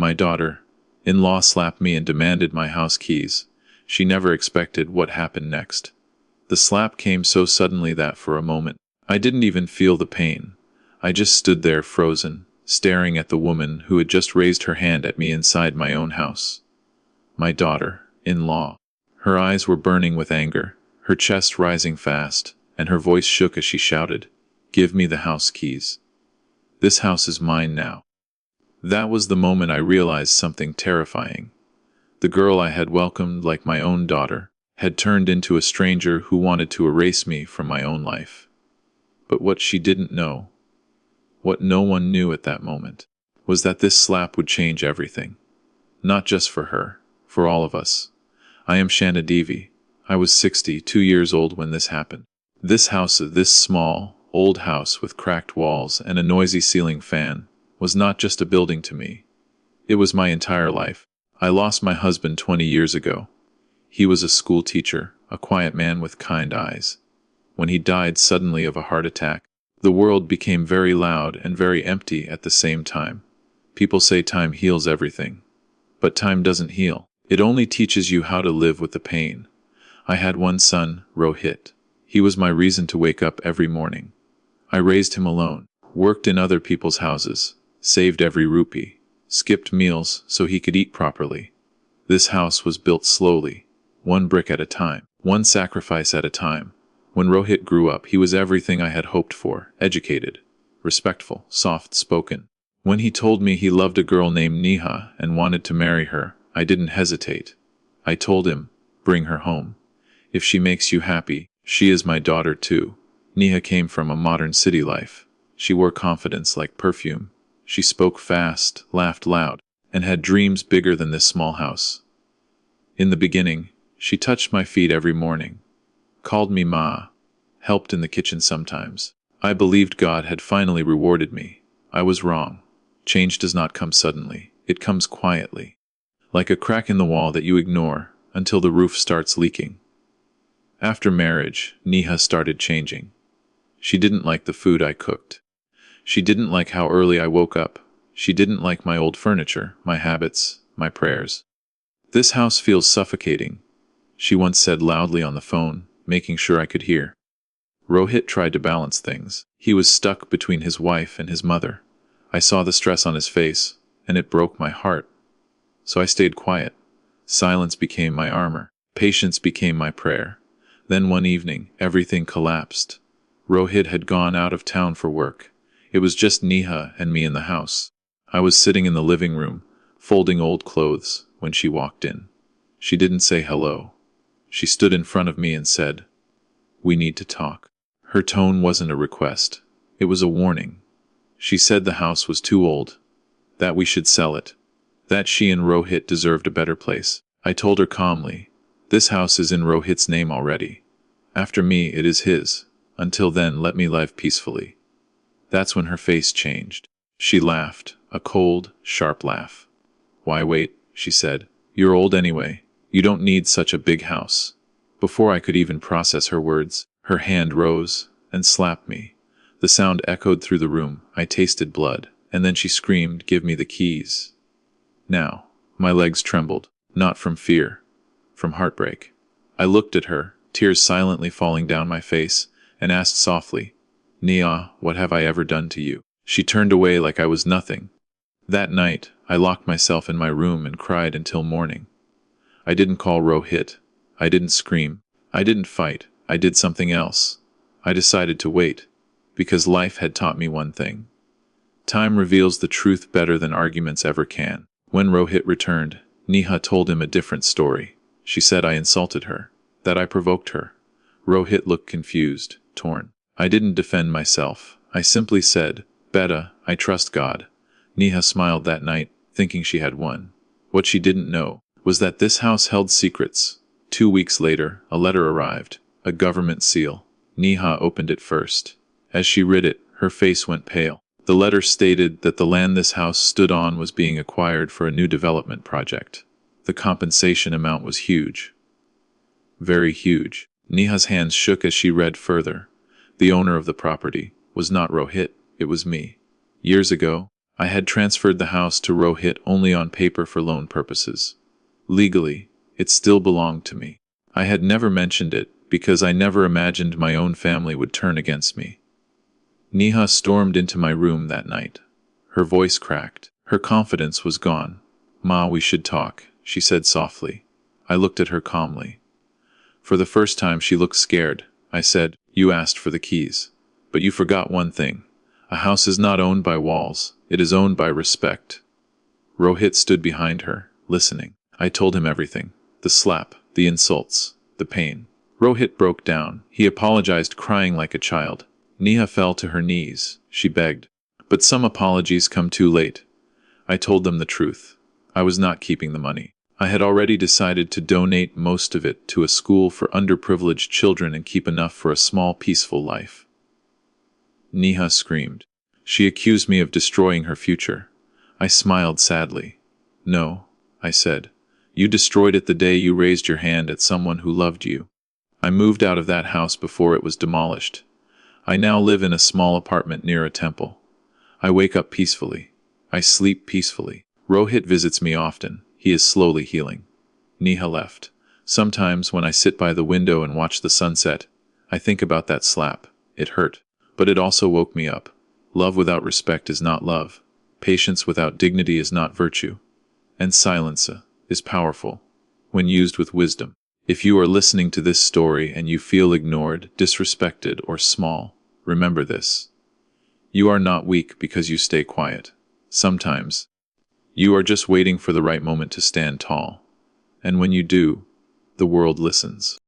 My daughter-in-law slapped me and demanded my house keys. She never expected what happened next. The slap came so suddenly that for a moment, I didn't even feel the pain. I just stood there frozen, staring at the woman who had just raised her hand at me inside my own house. My daughter-in-law. Her eyes were burning with anger, her chest rising fast, and her voice shook as she shouted, "Give me the house keys. This house is mine now." That was the moment I realized something terrifying. The girl I had welcomed like my own daughter had turned into a stranger who wanted to erase me from my own life. But what she didn't know, what no one knew at that moment, was that this slap would change everything. Not just for her, for all of us. I am Shanadevi. I was 62 years old when this happened. This house, this small, old house with cracked walls and a noisy ceiling fan, was not just a building to me. It was my entire life. I lost my husband 20 years ago. He was a school teacher, a quiet man with kind eyes. When he died suddenly of a heart attack, the world became very loud and very empty at the same time. People say time heals everything. But time doesn't heal. It only teaches you how to live with the pain. I had one son, Rohit. He was my reason to wake up every morning. I raised him alone, worked in other people's houses, saved every rupee, skipped meals so he could eat properly. This house was built slowly, one brick at a time, one sacrifice at a time. When Rohit grew up, he was everything I had hoped for: educated, respectful, soft-spoken. When he told me he loved a girl named Neha and wanted to marry her, I didn't hesitate. I told him, "Bring her home. If she makes you happy, she is my daughter too." Neha came from a modern city life. She wore confidence like perfume. She spoke fast, laughed loud, and had dreams bigger than this small house. In the beginning, she touched my feet every morning, called me Ma, helped in the kitchen sometimes. I believed God had finally rewarded me. I was wrong. Change does not come suddenly. It comes quietly, like a crack in the wall that you ignore until the roof starts leaking. After marriage, Neha started changing. She didn't like the food I cooked. She didn't like how early I woke up. She didn't like my old furniture, my habits, my prayers. "This house feels suffocating," she once said loudly on the phone, making sure I could hear. Rohit tried to balance things. He was stuck between his wife and his mother. I saw the stress on his face, and it broke my heart. So I stayed quiet. Silence became my armor. Patience became my prayer. Then one evening, everything collapsed. Rohit had gone out of town for work. It was just Neha and me in the house. I was sitting in the living room, folding old clothes, when she walked in. She didn't say hello. She stood in front of me and said, "We need to talk." Her tone wasn't a request. It was a warning. She said the house was too old, that we should sell it, that she and Rohit deserved a better place. I told her calmly, "This house is in Rohit's name already. After me, it is his. Until then, let me live peacefully." That's when her face changed. She laughed, a cold, sharp laugh. "Why wait?" she said. "You're old anyway. You don't need such a big house." Before I could even process her words, her hand rose and slapped me. The sound echoed through the room. I tasted blood, and then she screamed, "Give me the keys." Now, my legs trembled, not from fear, from heartbreak. I looked at her, tears silently falling down my face, and asked softly, "Neha, what have I ever done to you?" She turned away like I was nothing. That night, I locked myself in my room and cried until morning. I didn't call Rohit. I didn't scream. I didn't fight. I did something else. I decided to wait, because life had taught me one thing. Time reveals the truth better than arguments ever can. When Rohit returned, Neha told him a different story. She said I insulted her, that I provoked her. Rohit looked confused, torn. I didn't defend myself. I simply said, "Beta, I trust God." Neha smiled that night, thinking she had won. What she didn't know was that this house held secrets. 2 weeks later, a letter arrived, a government seal. Neha opened it first. As she read it, her face went pale. The letter stated that the land this house stood on was being acquired for a new development project. The compensation amount was huge. Very huge. Neha's hands shook as she read further. The owner of the property was not Rohit, it was me. Years ago, I had transferred the house to Rohit only on paper for loan purposes. Legally, it still belonged to me. I had never mentioned it because I never imagined my own family would turn against me. Neha stormed into my room that night. Her voice cracked. Her confidence was gone. "Ma, we should talk," she said softly. I looked at her calmly. For the first time she looked scared. I said, "You asked for the keys. But you forgot one thing. A house is not owned by walls. It is owned by respect." Rohit stood behind her, listening. I told him everything. The slap, the insults, the pain. Rohit broke down. He apologized, crying like a child. Neha fell to her knees. She begged. But some apologies come too late. I told them the truth. I was not keeping the money. I had already decided to donate most of it to a school for underprivileged children and keep enough for a small, peaceful life. Neha screamed. She accused me of destroying her future. I smiled sadly. "No," I said. "You destroyed it the day you raised your hand at someone who loved you." I moved out of that house before it was demolished. I now live in a small apartment near a temple. I wake up peacefully. I sleep peacefully. Rohit visits me often. He is slowly healing. Neha left. Sometimes when I sit by the window and watch the sunset, I think about that slap. It hurt. But it also woke me up. Love without respect is not love. Patience without dignity is not virtue. And silence is powerful when used with wisdom. If you are listening to this story and you feel ignored, disrespected, or small, remember this. You are not weak because you stay quiet. Sometimes, you are just waiting for the right moment to stand tall. And when you do, the world listens.